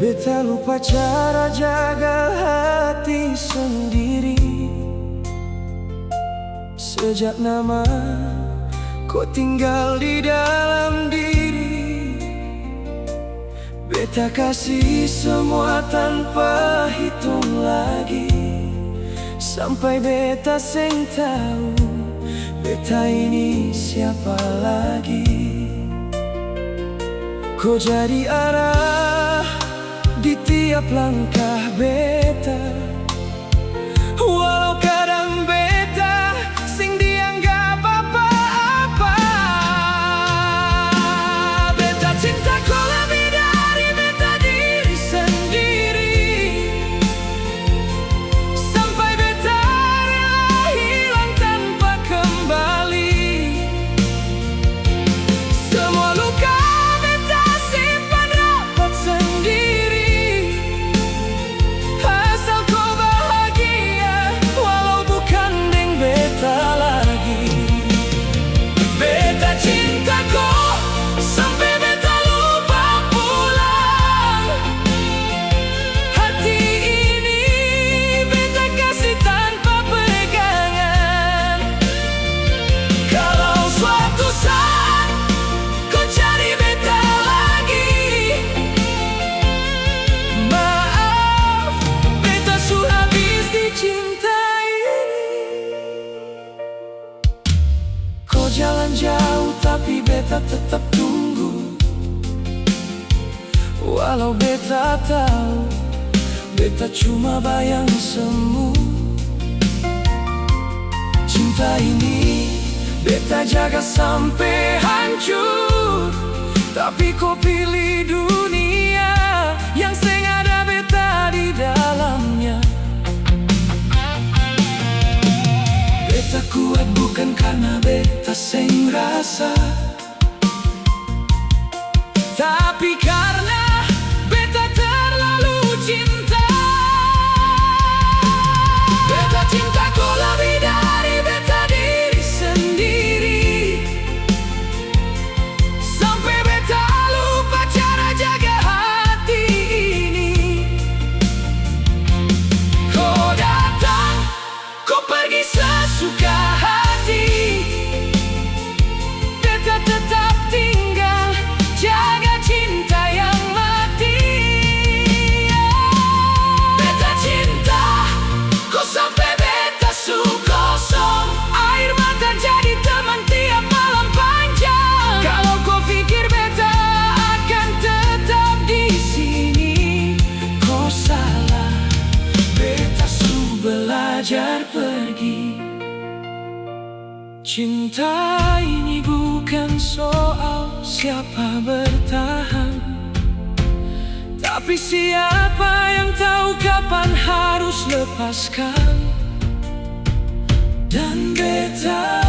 Beta lupa cara jaga hati sendiri. Sejak nama kau tinggal di dalam diri, beta kasih semua tanpa hitung lagi. Sampai beta seng tahu beta ini siapa lagi. Kau jadi arah di tiap langkah beta, walau kadang beta sing dianggap apa-apa. Beta cinta kau lebih dari beta diri sendiri. Sampai beta rela hilang tanpa kembali. Semua luka beta simpan rapat sendiri. Jalan jauh tapi beta tetap tunggu. Walau beta tahu beta cuma bayang semu. Cinta ini beta jaga sampai hancur, tapi kau pilih dunia yang seng ada beta di dalamnya. Beta kuat bukan karena beta seng rasa, tapi karena beta terlalu cinta. Beta cinta kau lebih dari beta diri sendiri. Sampai beta lupa cara jaga hati ini. Kau datang, kau pergi sesuka hati. Beta tetap tinggal, jaga cinta yang mati. Beta cinta kau sampai beta su kosong. Air mata jadi teman tiap malam panjang. Kalau kau pikir beta akan tetap di sini, kau salah. Beta su belajar pergi. Cinta ini bukan soal siapa bertahan, tapi siapa yang tahu kapan harus lepaskan. Dan beta